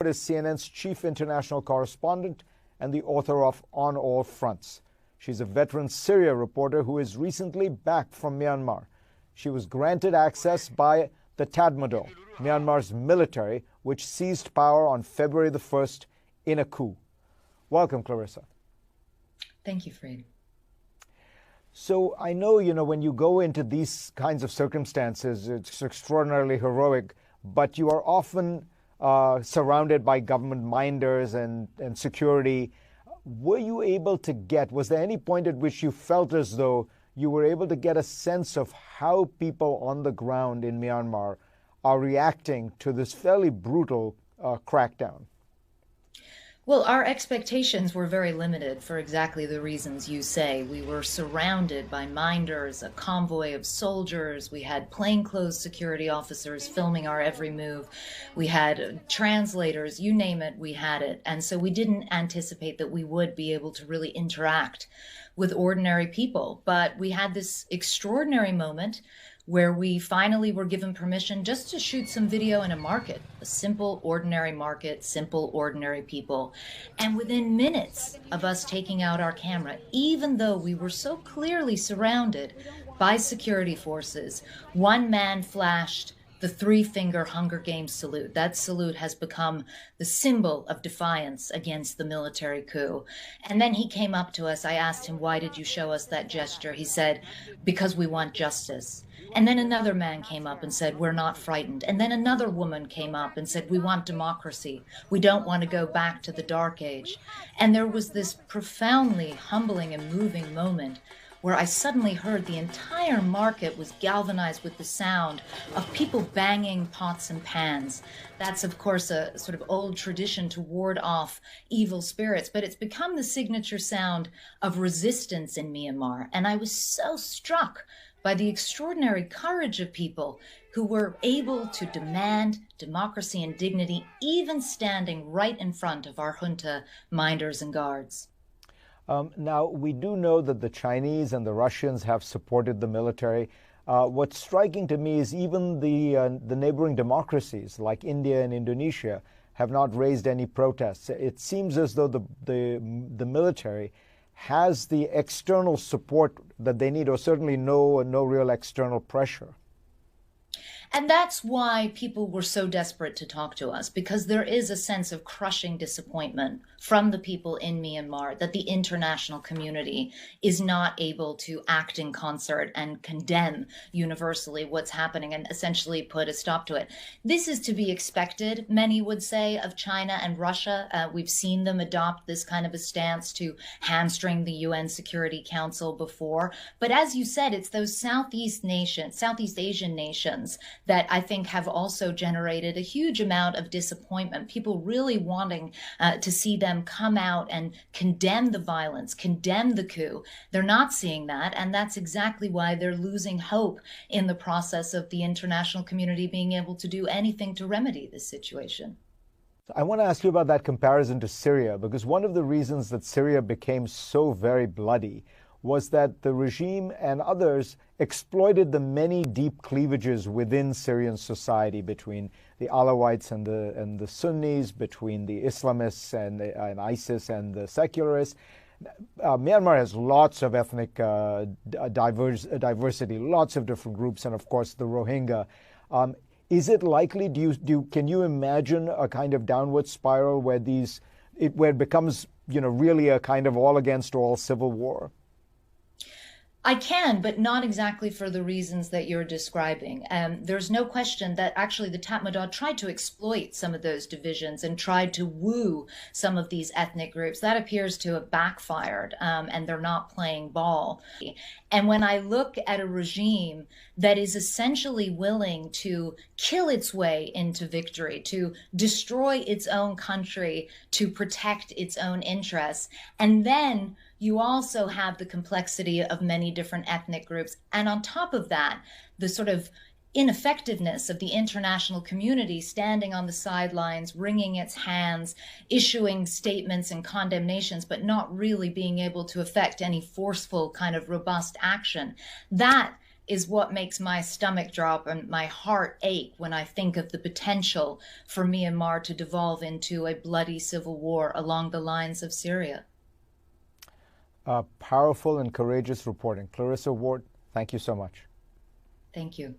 Ward is CNN's chief international correspondent and the author of On All Fronts. She's a veteran Syria reporter who is recently back from Myanmar. She was granted access by the Tatmadaw, Myanmar's military, which seized power on February the 1st in a coup. Welcome, Clarrisa. Thank you, Fred. So I know, when you go into these kinds of circumstances, it's extraordinarily heroic, but you are often surrounded by government minders and security. Were you able to was there any point at which you felt as though you were able to get a sense of how people on the ground in Myanmar are reacting to this fairly brutal crackdown? Well, our expectations were very limited for exactly the reasons you say. We were surrounded by minders, a convoy of soldiers. We had plainclothes security officers filming our every move. We had translators, you name it, we had it. And so we didn't anticipate that we would be able to really interact with ordinary people. But we had this extraordinary moment where we finally were given permission just to shoot some video in a market, a simple, ordinary market, simple, ordinary people. And within minutes of us taking out our camera, even though we were so clearly surrounded by security forces, one man flashed the three-finger Hunger Games salute. That salute has become the symbol of defiance against the military coup. And then he came up to us. I asked him, why did you show us that gesture? He said, because we want justice. And then another man came up and said, we're not frightened. And then another woman came up and said, we want democracy. We don't want to go back to the dark age. And there was this profoundly humbling and moving moment where I suddenly heard the entire market was galvanized with the sound of people banging pots and pans. That's, of course, a sort of old tradition to ward off evil spirits, but it's become the signature sound of resistance in Myanmar. And I was so struck by the extraordinary courage of people who were able to demand democracy and dignity, even standing right in front of our junta minders and guards. Now, we do know that the Chinese and the Russians have supported the military. What's striking to me is even the neighboring democracies like India and Indonesia have not raised any protests. It seems as though the military has the external support that they need, or certainly no real external pressure. And that's why people were so desperate to talk to us, because there is a sense of crushing disappointment from the people in Myanmar that the international community is not able to act in concert and condemn universally what's happening and essentially put a stop to it. This is to be expected, many would say, of China and Russia. We've seen them adopt this kind of a stance to hamstring the UN Security Council before. But as you said, it's those Southeast Asian nations that I think have also generated a huge amount of disappointment, people really wanting to see them come out and condemn the violence, condemn the coup. They're not seeing that, and that's exactly why they're losing hope in the process of the international community being able to do anything to remedy this situation. I want to ask you about that comparison to Syria, because one of the reasons that Syria became so very bloody was that the regime and others exploited the many deep cleavages within Syrian society between the Alawites and the Sunnis, between the Islamists and ISIS and the secularists. Myanmar has lots of ethnic diversity, lots of different groups, and of course the Rohingya. Is it likely? Can you imagine a kind of downward spiral where it becomes really a kind of all against all civil war? I can, but not exactly for the reasons that you're describing. There's no question that actually the Tatmadaw tried to exploit some of those divisions and tried to woo some of these ethnic groups. That appears to have backfired, and they're not playing ball. And when I look at a regime that is essentially willing to kill its way into victory, to destroy its own country, to protect its own interests, and then you also have the complexity of many different ethnic groups. And on top of that, the sort of ineffectiveness of the international community standing on the sidelines, wringing its hands, issuing statements and condemnations, but not really being able to effect any forceful kind of robust action. That is what makes my stomach drop and my heart ache when I think of the potential for Myanmar to devolve into a bloody civil war along the lines of Syria. Powerful and courageous reporting. Clarrisa Ward, thank you so much. Thank you.